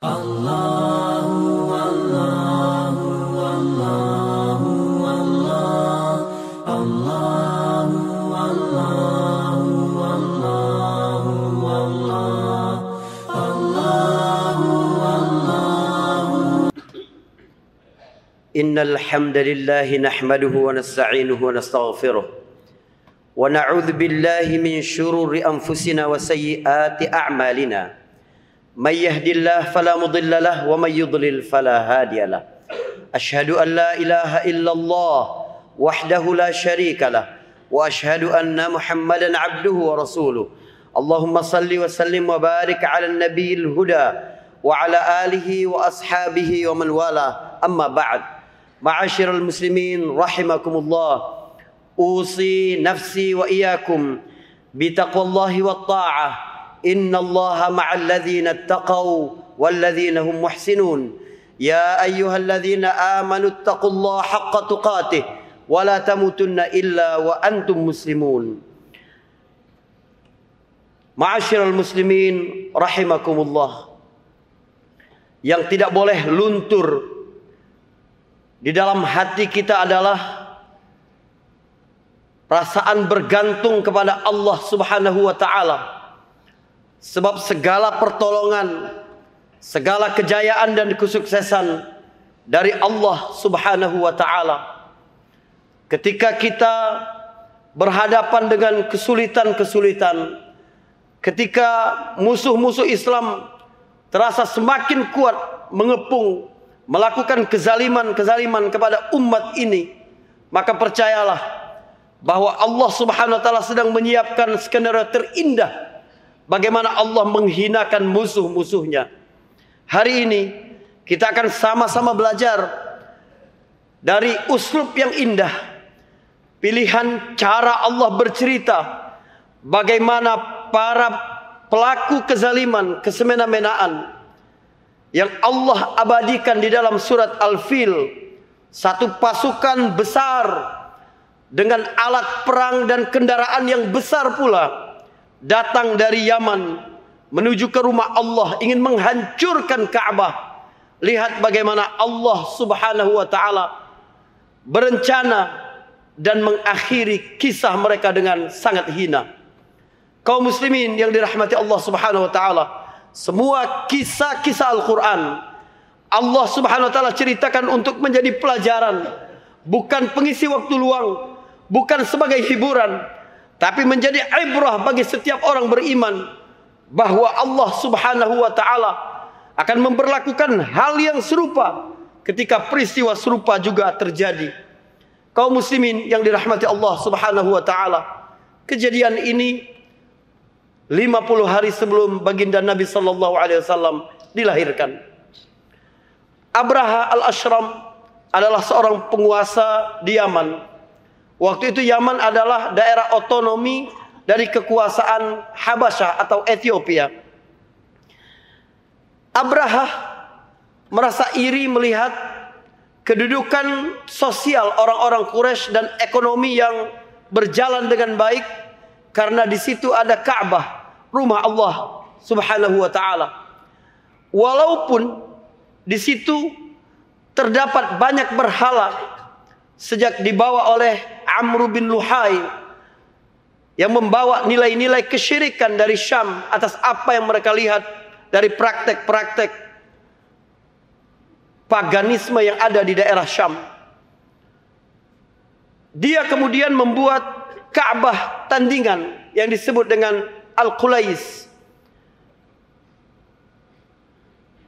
Allahu Allahu Allahu Allah Allahu Allahu Allahu Allah Allahu Allahu. Innal hamdalillah nahmaduhu wa nasta'inuhu wa nastaghfiruh wa na'udzu billahi min shururi anfusina wa sayyiati a'malina. May yahdihillahu fala mudilla lahu wa may yudlil fala hadiya lahu. Asyhadu an la ilaha illallah wahdahu la syarika lahu wa asyhadu anna Muhammadan abduhu wa rasuluh. Allahumma salli wa sallim wa barik ala nabiyil huda wa ala alihi wa ashabihi wa man wala. Amma ba'd. Ma'asyiral muslimin rahimakumullah. Usi nafsi wa iyyakum bi taqwallahi wat ta'ah. Inna Allaha ma'al ladzina ittaqaw wal ladzina hum muhsinun. Ya ayyuhalladzina amanu ittaqullaha haqqa tuqatih wa la tamutunna illa wa antum muslimun. Ma'asyiral muslimin rahimakumullah. Yang tidak boleh luntur di dalam hati kita adalah perasaan bergantung kepada Allah Subhanahu wa taala. Sebab segala pertolongan, segala kejayaan dan kesuksesan dari Allah Subhanahu wa taala. Ketika kita berhadapan dengan kesulitan-kesulitan, ketika musuh-musuh Islam terasa semakin kuat mengepung, melakukan kezaliman-kezaliman kepada umat ini, maka percayalah bahwa Allah Subhanahu wa taala sedang menyiapkan skenario terindah bagaimana Allah menghinakan musuh-musuhnya. Hari ini kita akan sama-sama belajar dari uslub yang indah, pilihan cara Allah bercerita bagaimana para pelaku kezaliman, kesemena-menaan yang Allah abadikan di dalam surat Al-Fil, satu pasukan besar dengan alat perang dan kendaraan yang besar pula datang dari Yaman menuju ke rumah Allah, ingin menghancurkan Ka'bah. Lihat bagaimana Allah Subhanahu wa taala berencana dan mengakhiri kisah mereka dengan sangat hina. Kaum muslimin yang dirahmati Allah Subhanahu wa taala, semua kisah-kisah Al-Qur'an Allah Subhanahu wa taala ceritakan untuk menjadi pelajaran, bukan pengisi waktu luang, bukan sebagai hiburan, tapi menjadi ibrah bagi setiap orang beriman bahwa Allah Subhanahu wa taala akan memperlakukan hal yang serupa ketika peristiwa serupa juga terjadi. Kaum muslimin yang dirahmati Allah Subhanahu wa taala, kejadian ini 50 hari sebelum baginda Nabi sallallahu alaihi wasallam dilahirkan. Abraha al-Ashram adalah seorang penguasa di Yaman. Waktu itu Yaman adalah daerah otonomi dari kekuasaan Habasyah atau Ethiopia. Abraha merasa iri melihat kedudukan sosial orang-orang Quraisy dan ekonomi yang berjalan dengan baik, karena di situ ada Ka'bah, rumah Allah Subhanahu wa taala. Walaupun di situ terdapat banyak berhala sejak dibawa oleh Amr bin Luhai yang membawa nilai-nilai kesyirikan dari Syam atas apa yang mereka lihat dari praktek-praktek paganisme yang ada di daerah Syam. Dia kemudian membuat Ka'bah tandingan yang disebut dengan Al-Qulais.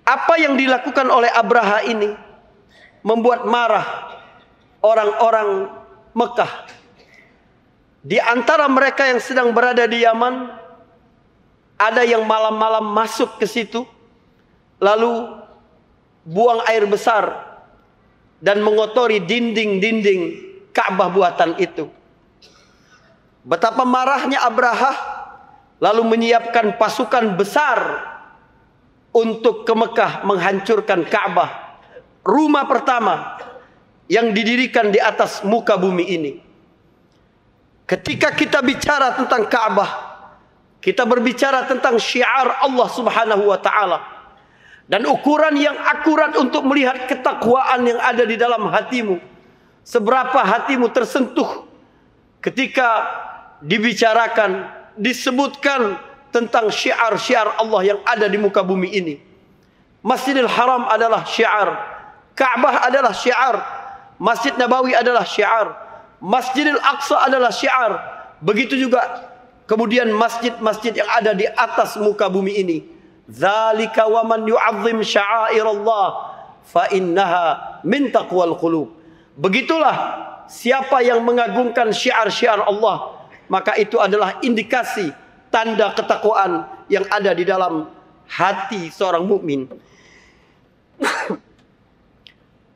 Apa yang dilakukan oleh Abraha ini membuat marah orang-orang Mekah. Di antara mereka yang sedang berada di Yaman, ada yang malam-malam masuk ke situ, lalu buang air besar dan mengotori dinding-dinding Ka'bah buatan itu. Betapa marahnya Abraha, lalu menyiapkan pasukan besar untuk ke Mekah menghancurkan Ka'bah, rumah pertama yang didirikan di atas muka bumi ini. Ketika kita bicara tentang Ka'bah, kita berbicara tentang syiar Allah Subhanahu wa taala. dan ukuran yang akurat untuk melihat ketakwaan yang ada di dalam hatimu. Seberapa hatimu tersentuh ketika dibicarakan, disebutkan tentang syiar-syiar Allah yang ada di muka bumi ini. Masjidil Haram adalah syiar, Ka'bah adalah syiar, Masjid Nabawi adalah syiar, Masjidil Aqsa adalah syiar. Begitu juga kemudian masjid-masjid yang ada di atas muka bumi ini. Dzalika wa man yu'azzim sya'airallah fa innaha min taqwal qulub. Begitulah siapa yang mengagungkan syiar-syiar Allah, maka itu adalah indikasi tanda ketakwaan yang ada di dalam hati seorang mukmin.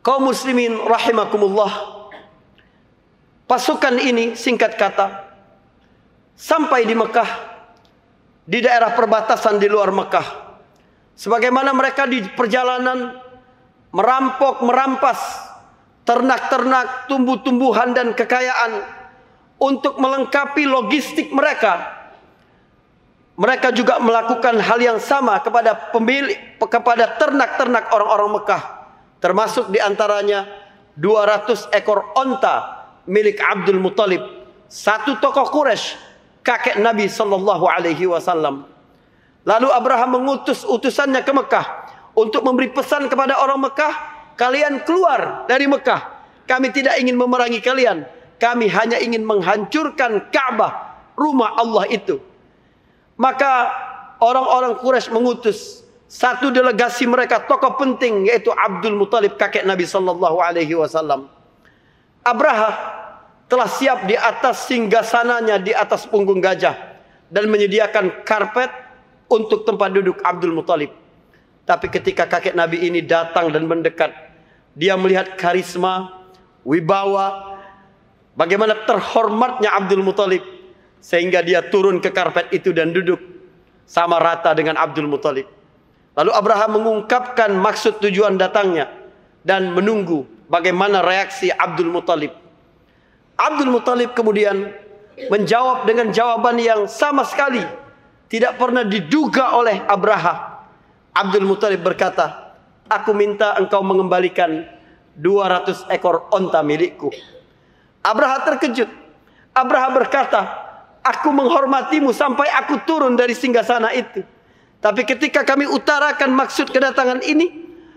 Kaum muslimin rahimakumullah, pasukan ini singkat kata sampai di Mekah, di daerah perbatasan di luar Mekah. Sebagaimana mereka di perjalanan merampok, merampas ternak-ternak, tumbuh-tumbuhan dan kekayaan untuk melengkapi logistik mereka. Mereka juga melakukan hal yang sama kepada ternak-ternak orang-orang Mekah. Termasuk diantaranya 200 ekor onta milik Abdul Muttalib, satu tokoh Quraisy, kakek Nabi sallallahu alaihi wasallam. Lalu Abraham mengutus utusannya ke Mekah untuk memberi pesan kepada orang Mekah, kalian keluar dari Mekah. Kami tidak ingin memerangi kalian. Kami hanya ingin menghancurkan Ka'bah, rumah Allah itu. Maka orang-orang Quraisy mengutus satu delegasi mereka, tokoh penting, yaitu Abdul Muttalib, kakek Nabi sallallahu alaihi wasallam. Abraha telah siap di atas singgasananya di atas punggung gajah dan menyediakan karpet untuk tempat duduk Abdul Muttalib. Tapi ketika kakek Nabi ini datang dan mendekat, dia melihat karisma, wibawa, bagaimana terhormatnya Abdul Muttalib, sehingga dia turun ke karpet itu dan duduk sama rata dengan Abdul Muttalib. Lalu Abraham mengungkapkan maksud tujuan datangnya dan menunggu bagaimana reaksi Abdul Muttalib. Abdul Muttalib kemudian menjawab dengan jawaban yang sama sekali tidak pernah diduga oleh Abraha. Abdul Muttalib berkata, aku minta engkau mengembalikan 200 ekor onta milikku. Abraha terkejut. Abraha berkata, aku menghormatimu sampai aku turun dari singgasana itu. Tapi ketika kami utarakan maksud kedatangan ini,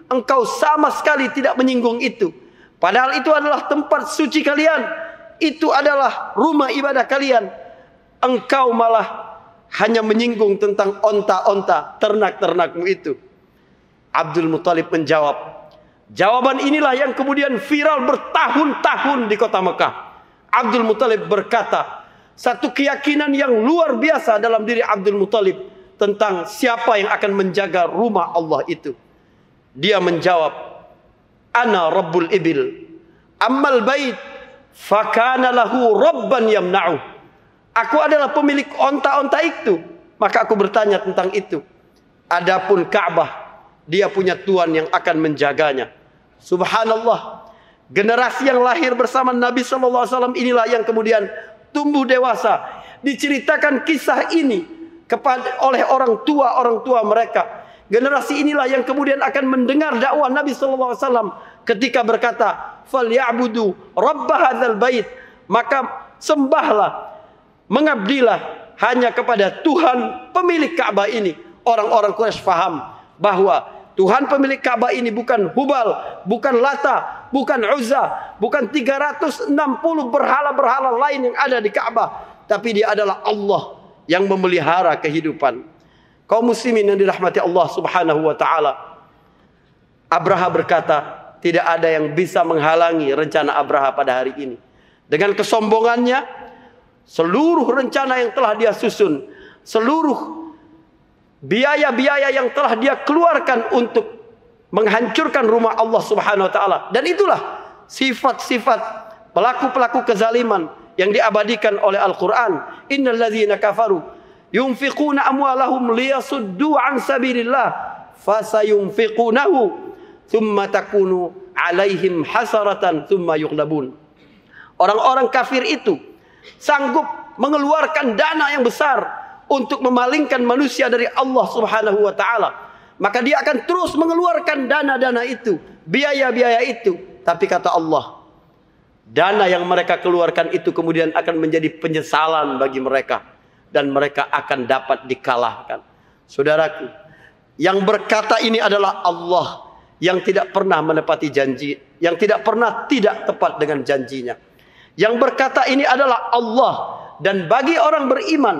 engkau sama sekali tidak menyinggung itu. Padahal itu adalah tempat suci kalian. Itu adalah rumah ibadah kalian. Engkau malah hanya menyinggung tentang onta-onta, ternak-ternakmu itu. Abdul Muttalib menjawab. Jawaban inilah yang kemudian viral bertahun-tahun di kota Mekah. Abdul Muttalib berkata, satu keyakinan yang luar biasa dalam diri Abdul Muttalib tentang siapa yang akan menjaga rumah Allah itu. Dia menjawab, ana rabbul ibil, ammal bait fakana lahu rabban yamna'u. Aku adalah pemilik onta-onta itu, maka aku bertanya tentang itu. Adapun Ka'bah, dia punya Tuhan yang akan menjaganya. Subhanallah, generasi yang lahir bersama Nabi SAW inilah yang kemudian tumbuh dewasa. Diceritakan kisah ini oleh orang tua mereka. Generasi inilah yang kemudian akan mendengar dakwah Nabi SAW ketika berkata, "Falyabudu rabb hadzal bait." Maka sembahlah, mengabdilah hanya kepada Tuhan pemilik Ka'bah ini. Orang-orang Quraisy faham bahwa Tuhan pemilik Ka'bah ini bukan Hubal, bukan Lata, bukan Uzza, bukan 360 berhala-berhala lain yang ada di Ka'bah, tapi dia adalah Allah yang memelihara kehidupan. Kaum muslimin yang dirahmati Allah Subhanahu wa taala. Abraha berkata, tidak ada yang bisa menghalangi rencana Abraha pada hari ini. Dengan kesombongannya, seluruh rencana yang telah dia susun, seluruh biaya-biaya yang telah dia keluarkan untuk menghancurkan rumah Allah Subhanahu wa taala. Dan itulah sifat-sifat pelaku-pelaku kezaliman yang diabadikan oleh Al-Quran. Innal ladzina kafaru yunfiquna amwalahum liyasuddu an sabilillah fasayunfiqunahu thumma takunu alaihim hasaratan thumma yughlabun. Orang-orang kafir itu sanggup mengeluarkan dana yang besar untuk memalingkan manusia dari Allah Subhanahu wa taala. maka dia akan terus mengeluarkan dana-dana itu, biaya-biaya itu. Tapi kata Allah, dana yang mereka keluarkan itu kemudian akan menjadi penyesalan bagi mereka, dan mereka akan dapat dikalahkan. Saudaraku, yang berkata ini adalah Allah, yang tidak pernah menepati janji, yang tidak pernah tidak tepat dengan janjinya. Yang berkata ini adalah Allah, dan bagi orang beriman,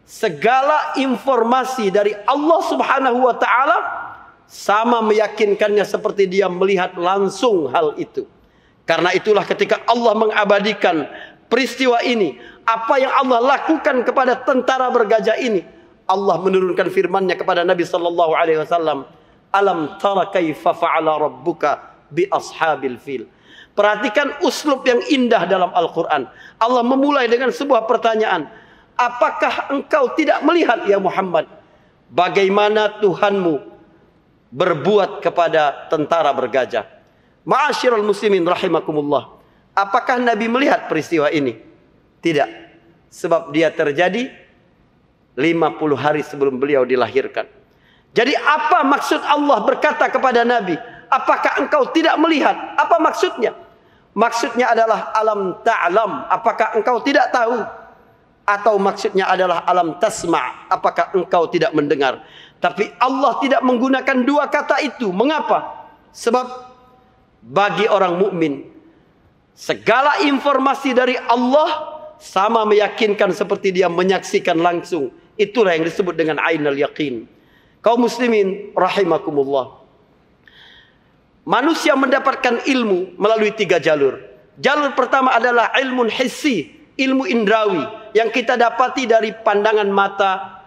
segala informasi dari Allah Subhanahu wa taala sama meyakinkannya seperti dia melihat langsung hal itu. Karena itulah ketika Allah mengabadikan peristiwa ini, apa yang Allah lakukan kepada tentara bergajah ini, Allah menurunkan firman-Nya kepada Nabi sallallahu alaihi wasallam, "Alam tara kaifa fa'ala rabbuka bi ashabil fil." Perhatikan uslub yang indah dalam Al-Qur'an. Allah memulai dengan sebuah pertanyaan, apakah engkau tidak melihat ya Muhammad bagaimana Tuhanmu berbuat kepada tentara bergajah? Ma'asyiral muslimin rahimakumullah. Apakah Nabi melihat peristiwa ini? Tidak. Sebab dia terjadi 50 hari sebelum beliau dilahirkan. Jadi apa maksud Allah berkata kepada Nabi, apakah engkau tidak melihat? Apa maksudnya? Maksudnya adalah alam ta'lam, apakah engkau tidak tahu? Atau maksudnya adalah alam tasma', apakah engkau tidak mendengar? Tapi Allah tidak menggunakan dua kata itu. Mengapa? Sebab bagi orang mukmin, segala informasi dari Allah sama meyakinkan seperti dia menyaksikan langsung. Itulah yang disebut dengan ainul yaqin. Kaum muslimin rahimakumullah. Manusia mendapatkan ilmu melalui 3 jalur. Jalur pertama adalah ilmu hissi, ilmu indrawi, yang kita dapati dari pandangan mata,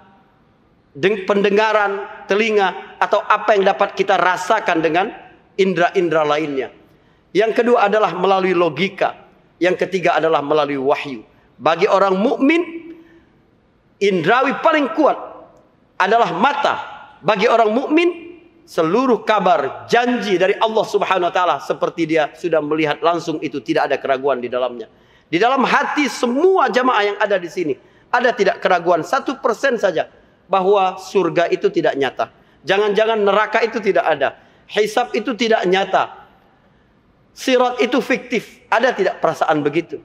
pendengaran, telinga, atau apa yang dapat kita rasakan dengan indera-indera lainnya. Yang kedua adalah melalui logika. Yang ketiga adalah melalui wahyu. Bagi orang mukmin, indrawi paling kuat adalah mata. Bagi orang mukmin, seluruh kabar, janji dari Allah Subhanahu wa taala seperti dia sudah melihat langsung itu, tidak ada keraguan di dalamnya. Di dalam hati semua jamaah yang ada di sini, ada tidak keraguan 1% saja bahwa surga itu tidak nyata. Jangan-jangan neraka itu tidak ada. Hisab itu tidak nyata. Sirat itu fiktif. Ada tidak perasaan begitu?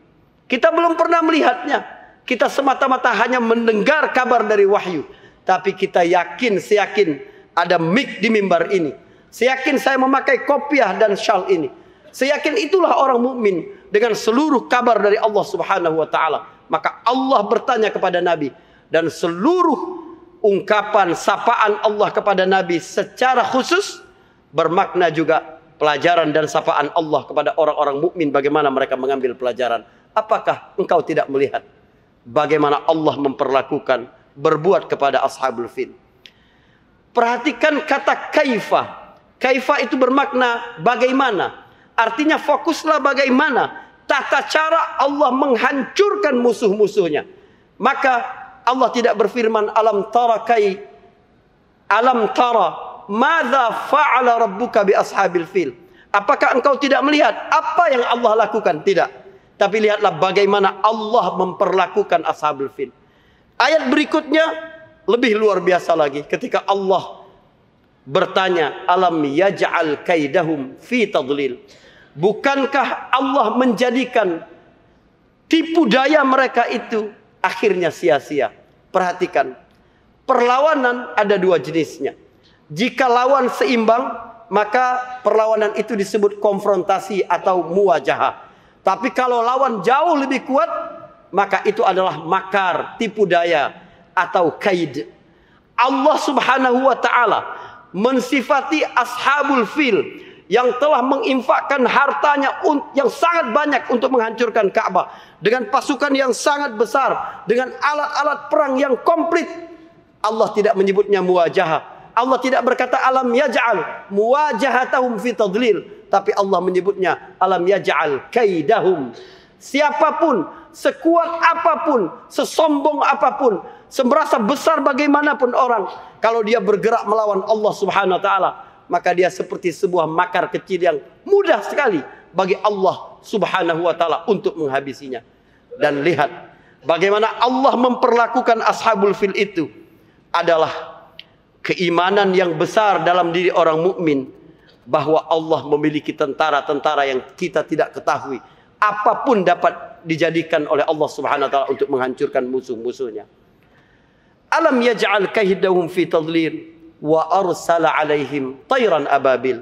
Kita belum pernah melihatnya. Kita semata-mata hanya mendengar kabar dari wahyu. Tapi kita yakin, seyakin ada mik di mimbar ini. Seyakin saya memakai kopiah dan syal ini. Seyakin itulah orang mukmin dengan seluruh kabar dari Allah Subhanahu wa taala. Maka Allah bertanya kepada Nabi, dan seluruh ungkapan sapaan Allah kepada Nabi secara khusus bermakna juga pelajaran dan sapaan Allah kepada orang-orang mukmin, bagaimana mereka mengambil pelajaran. Apakah engkau tidak melihat bagaimana Allah memperlakukan, berbuat kepada ashabul fil? Perhatikan kata kaifa. Kaifa itu bermakna bagaimana. Artinya fokuslah bagaimana tata cara Allah menghancurkan musuh-musuhnya. Maka Allah tidak berfirman alam tara madza fa'ala rabbuka bi ashabil fil. Apakah engkau tidak melihat apa yang Allah lakukan? Tidak. Tapi lihatlah bagaimana Allah memperlakukan ashabul fil. Ayat berikutnya lebih luar biasa lagi ketika Allah bertanya, alam yaj'al kaidahum fi tadlil. Bukankah Allah menjadikan tipu daya mereka itu akhirnya sia-sia? Perhatikan, perlawanan ada 2 jenisnya. Jika lawan seimbang, maka perlawanan itu disebut konfrontasi atau muwajahah. Tapi kalau lawan jauh lebih kuat, maka itu adalah makar, tipu daya atau kaid. Allah Subhanahu wa taala mensifati ashabul fil yang telah menginfakkan hartanya yang sangat banyak untuk menghancurkan Ka'bah, dengan pasukan yang sangat besar, dengan alat-alat perang yang komplit. Allah tidak menyebutnya muwajahah. Allah tidak berkata alam yaj'al muwajahatahum fi tadlil, tapi Allah menyebutnya alam yaj'al kaidahum. Siapapun, sekuat apapun, sesombong apapun, semerasa besar bagaimanapun orang, kalau dia bergerak melawan Allah Subhanahu wa taala, maka dia seperti sebuah makar kecil yang mudah sekali bagi Allah Subhanahu wa taala untuk menghabisinya. Dan lihat bagaimana Allah memperlakukan ashabul fil itu adalah keimanan yang besar dalam diri orang mukmin bahwa Allah memiliki tentara-tentara yang kita tidak ketahui. Apapun dapat dijadikan oleh Allah Subhanahu wa taala untuk menghancurkan musuh-musuhnya. Alam yaj'al kaidahum fi tadlil wa arsala alaihim tayran ababil.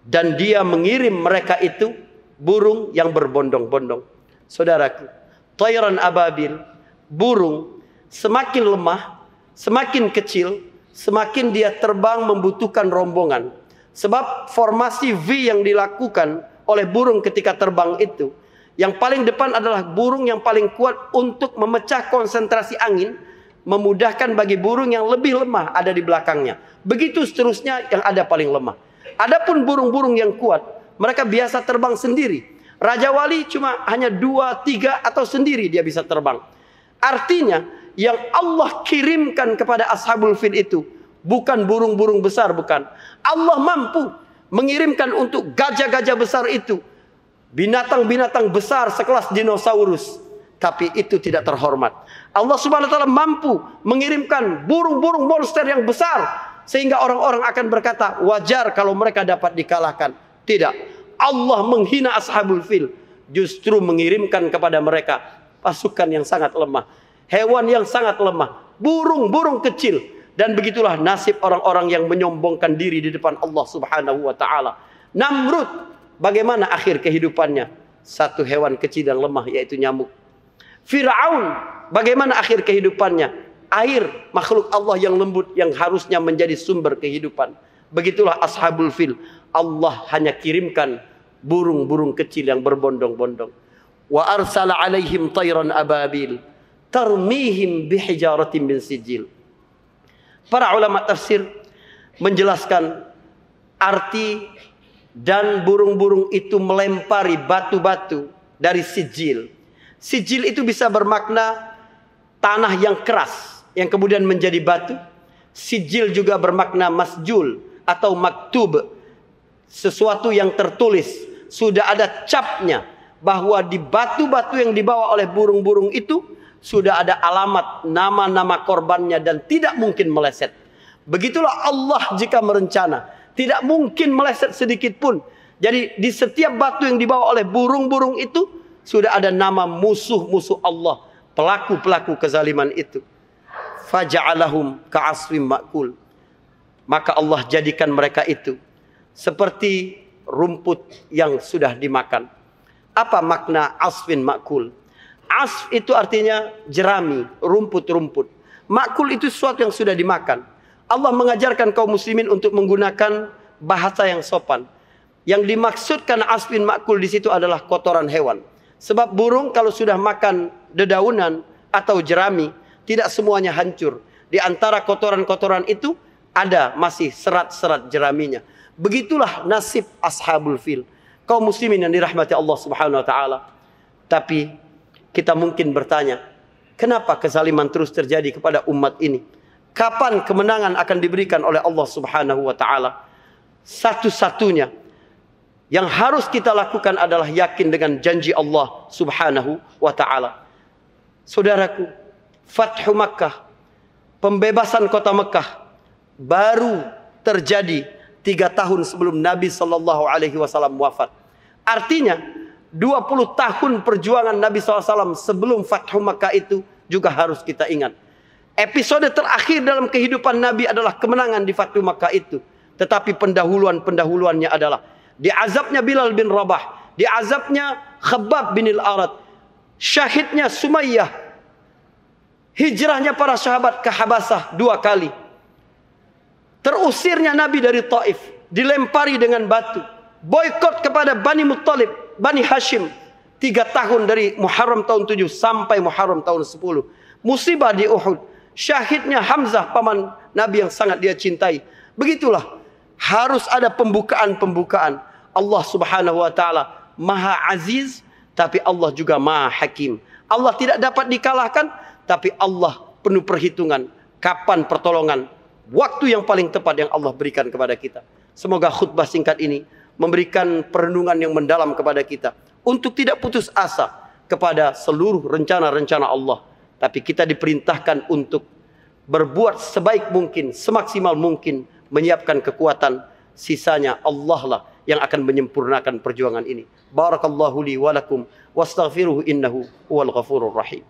Dan dia mengirim mereka itu burung yang berbondong-bondong. Saudaraku, tayran ababil, burung semakin lemah, semakin kecil, semakin dia terbang membutuhkan rombongan. Sebab formasi V yang dilakukan oleh burung ketika terbang itu, yang paling depan adalah burung yang paling kuat untuk memecah konsentrasi angin, memudahkan bagi burung yang lebih lemah ada di belakangnya. Begitu seterusnya yang ada paling lemah. Adapun burung-burung yang kuat, mereka biasa terbang sendiri. Raja Wali cuma hanya 2, 3 atau sendiri dia bisa terbang. Artinya yang Allah kirimkan kepada Ashabul Fil itu bukan burung-burung besar, bukan. Allah mampu mengirimkan untuk gajah-gajah besar itu binatang-binatang besar sekelas dinosaurus, tapi itu tidak terhormat. Allah Subhanahu wa taala mampu mengirimkan burung-burung monster yang besar sehingga orang-orang akan berkata wajar kalau mereka dapat dikalahkan. Tidak. Allah menghina Ashabul Fil, justru mengirimkan kepada mereka pasukan yang sangat lemah, hewan yang sangat lemah, burung-burung kecil. Dan begitulah nasib orang-orang yang menyombongkan diri di depan Allah Subhanahu wa taala. Namrud, bagaimana akhir kehidupannya? Satu hewan kecil dan lemah, yaitu nyamuk. Fir'aun, bagaimana akhir kehidupannya? Air, makhluk Allah yang lembut yang harusnya menjadi sumber kehidupan. Begitulah Ashabul Fil. Allah hanya kirimkan burung-burung kecil yang berbondong-bondong. Wa arsala alaihim tayran ababil tarmihim bihijaratin min sijil. Para ulama tafsir menjelaskan arti dan burung-burung itu melempari batu-batu dari sijil. Sijil itu bisa bermakna tanah yang keras yang kemudian menjadi batu. Sijil juga bermakna masjul atau maktub, sesuatu yang tertulis, sudah ada capnya, bahwa di batu-batu yang dibawa oleh burung-burung itu sudah ada alamat nama-nama korbannya dan tidak mungkin meleset. Begitulah Allah jika merencana, tidak mungkin meleset sedikit pun. Jadi di setiap batu yang dibawa oleh burung-burung itu sudah ada nama musuh-musuh Allah, pelaku-pelaku kezaliman itu. Faja'alahum ka'asfim ma'kul. Maka Allah jadikan mereka itu seperti rumput yang sudah dimakan. Apa makna asfin ma'kul? Asf itu artinya jerami, rumput-rumput. Makul itu sesuatu yang sudah dimakan. Allah mengajarkan kaum muslimin untuk menggunakan bahasa yang sopan. Yang dimaksudkan asfin makul di situ adalah kotoran hewan. Sebab burung kalau sudah makan dedaunan atau jerami, tidak semuanya hancur. Di antara kotoran-kotoran itu ada masih serat-serat jeraminya. Begitulah nasib Ashabul Fil, kaum muslimin yang dirahmati Allah Subhanahu wa taala. Tapi kita mungkin bertanya, kenapa kezaliman terus terjadi kepada umat ini? Kapan kemenangan akan diberikan oleh Allah Subhanahu wa taala? Satu-satunya yang harus kita lakukan adalah yakin dengan janji Allah Subhanahu wa taala. Saudaraku, Fathu Makkah, pembebasan kota Mekah baru terjadi 3 tahun sebelum Nabi sallallahu alaihi wasallam wafat. Artinya 20 tahun perjuangan Nabi SAW sebelum Fathu Makkah itu juga harus kita ingat. Episode terakhir dalam kehidupan Nabi adalah kemenangan di Fathu Makkah itu. Tetapi pendahuluan-pendahuluannya adalah diazabnya Bilal bin Rabah, diazabnya Khabbab bin al-Arat, syahidnya Sumayyah, hijrahnya para sahabat ke Habasah 2 kali, terusirnya Nabi dari Taif, dilempari dengan batu, boikot kepada Bani Muttalib, Bani Hashim 3 tahun dari Muharram tahun 7 sampai Muharram tahun 10. Musibah di Uhud, syahidnya Hamzah paman Nabi yang sangat dia cintai. Begitulah, harus ada pembukaan-pembukaan. Allah Subhanahu wa taala Maha Aziz, tapi Allah juga Maha Hakim. Allah tidak dapat dikalahkan, tapi Allah penuh perhitungan kapan pertolongan, waktu yang paling tepat yang Allah berikan kepada kita. Semoga khutbah singkat ini memberikan perenungan yang mendalam kepada kita untuk tidak putus asa kepada seluruh rencana-rencana Allah. Tapi kita diperintahkan untuk berbuat sebaik mungkin, semaksimal mungkin, menyiapkan kekuatan. Sisanya Allah lah yang akan menyempurnakan perjuangan ini. Barakallahu li wa lakum wastaghfiruhu innahu huwal ghafurur rahim.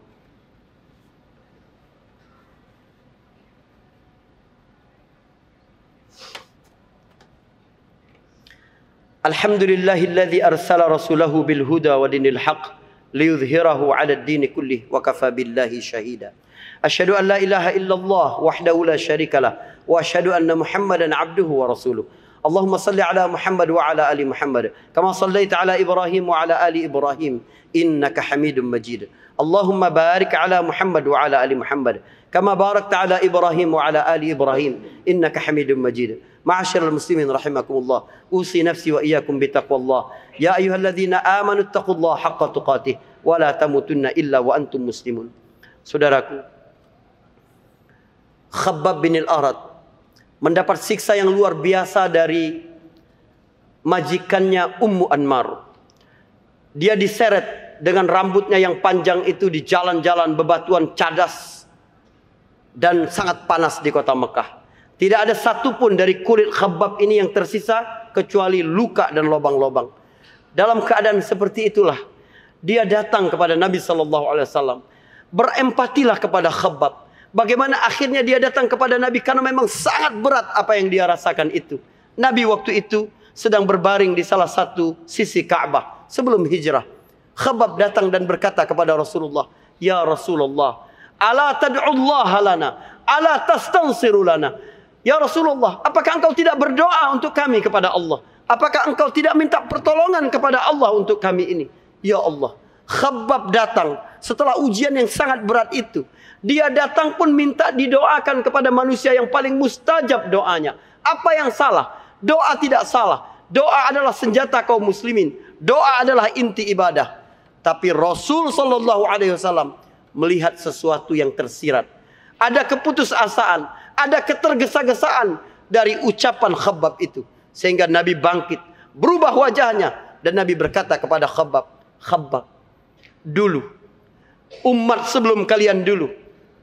Alhamdulillahilladzi arsala rasulahu bil huda wa dinil haqq liyudhhirahu 'ala ad-din kullih wa kafa billahi shahida. Asyhadu an la ilaha illallah wahdahu la syarika lah wa asyhadu anna Muhammadan 'abduhu wa rasuluh. Allahumma salli ala Muhammad wa ala ali Muhammad kama sallaita ala Ibrahim wa ala ali Ibrahim innaka Hamidum Majid. Allahumma barik ala Muhammad wa ala ali Muhammad kama barakta ala Ibrahim wa ala ali Ibrahim innaka Hamidum Majid. Ma'asyiral muslimin rahimakumullah, usi nafsi wa iyyakum bitaqwallah. Ya ayyuhalladzina amanu taqullaha haqqa tuqatih wa la tamutunna illa wa antum muslimun. Saudaraku, Khabbab bin al-Arat mendapat siksa yang luar biasa dari majikannya Ummu Anmar. Dia diseret dengan rambutnya yang panjang itu di jalan-jalan bebatuan cadas dan sangat panas di kota Mekah. Tidak ada satupun dari kulit Khabbab ini yang tersisa kecuali luka dan lubang-lubang. Dalam keadaan seperti itulah dia datang kepada Nabi SAW. Berempatilah kepada Khabbab. Bagaimana akhirnya dia datang kepada Nabi karena memang sangat berat apa yang dia rasakan itu. Nabi waktu itu sedang berbaring di salah satu sisi Ka'bah sebelum hijrah. Khabbab datang dan berkata kepada Rasulullah, "Ya Rasulullah, ala tad'ullah lana, ala tastansiru lana." Ya Rasulullah, apakah engkau tidak berdoa untuk kami kepada Allah? Apakah engkau tidak minta pertolongan kepada Allah untuk kami ini? Ya Allah, Khabbab datang setelah ujian yang sangat berat itu. Dia datang pun minta didoakan kepada manusia yang paling mustajab doanya. Apa yang salah? Doa tidak salah. Doa adalah senjata kaum muslimin. Doa adalah inti ibadah. Tapi Rasul SAW melihat sesuatu yang tersirat. Ada keputusasaan, ada ketergesa-gesaan dari ucapan Khabbab itu. Sehingga Nabi bangkit, berubah wajahnya. Dan Nabi berkata kepada Khabbab, "Khabbab, dulu, umat sebelum kalian dulu,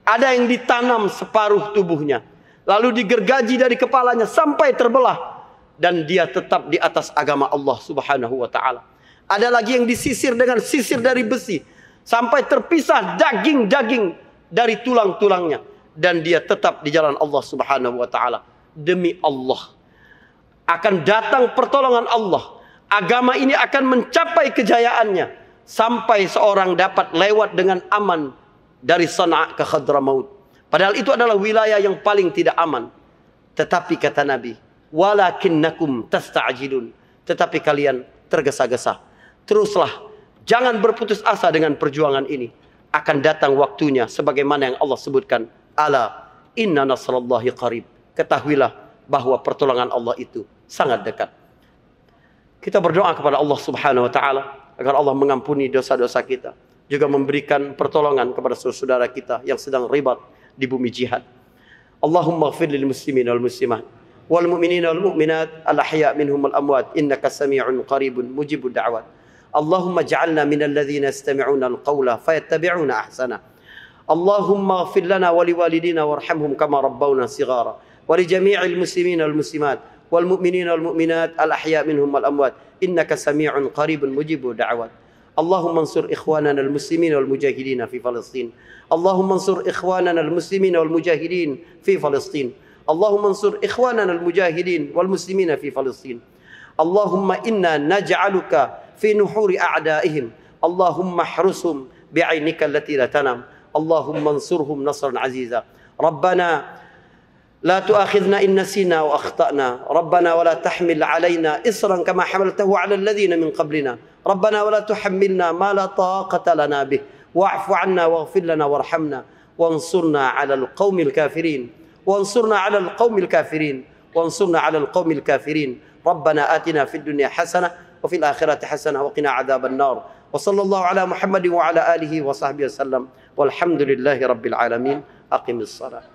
ada yang ditanam separuh tubuhnya. Lalu digergaji dari kepalanya sampai terbelah. Dan dia tetap di atas agama Allah Subhanahu wa ta'ala. Ada lagi yang disisir dengan sisir dari besi. Sampai terpisah daging-daging dari tulang-tulangnya. Dan dia tetap di jalan Allah Subhanahu wa ta'ala. Demi Allah, akan datang pertolongan Allah. Agama ini akan mencapai kejayaannya. Sampai seorang dapat lewat dengan aman dari Sana'a ke Hadramaut. Padahal itu adalah wilayah yang paling tidak aman. Tetapi kata Nabi, walakinnakum tasta'jilun. Tetapi kalian tergesa-gesa. Teruslah, jangan berputus asa dengan perjuangan ini. Akan datang waktunya sebagaimana yang Allah sebutkan. Ala inna nasrallahi qarib. Ketahuilah bahwa pertolongan Allah itu sangat dekat. Kita berdoa kepada Allah Subhanahu wa ta'ala agar Allah mengampuni dosa-dosa kita. Juga memberikan pertolongan kepada saudara kita yang sedang ribat di bumi jihad. Allahumma ighfir lil muslimin wal muslimat wal mu'minin wal mu'minat al ahya' minhum wal amwat innaka sami'un qaribun mujibud da'wat. Allahumma ij'alna minal ladzina yastami'una al qawla fayattabi'una ahsana. Allahumma ighfir lana wa liwalidina warhamhum kama rabbawna shighara wa li jami'il muslimin wal muslimat wal mu'minin wal mu'minat al ahya' minhum wal amwat innaka sami'un qaribun mujibud da'wat. اللهم انصر إخواننا المسلمين والمجاهدين في فلسطين. اللهم انصر إخواننا المسلمين والمجاهدين في فلسطين. اللهم انصر إخواننا المجاهدين والمسلمين في فلسطين. اللهم إنا نجعلك في نحور أعدائهم. اللهم احرسهم بعينك التي لا تنام. اللهم انصرهم نصرا عزيزا. ربنا لا تؤاخذنا إن نسينا وأخطأنا. ربنا ولا تحمل علينا إصرا كما حملته على الذين من قبلنا. ربنا ولا تحملنا ما لا طاقة لنا به. واعف عنا واغفر لنا وارحمنا وانصرنا على القوم الكافرين. وانصرنا على القوم الكافرين. وانصرنا على القوم الكافرين. ربنا آتنا في الدنيا حسنة وفي الآخرة حسنة وقنا عذاب النار. وصلى الله على محمد وعلى آله وصحبه وسلم والحمد لله رب العالمين. أقم الصلاة.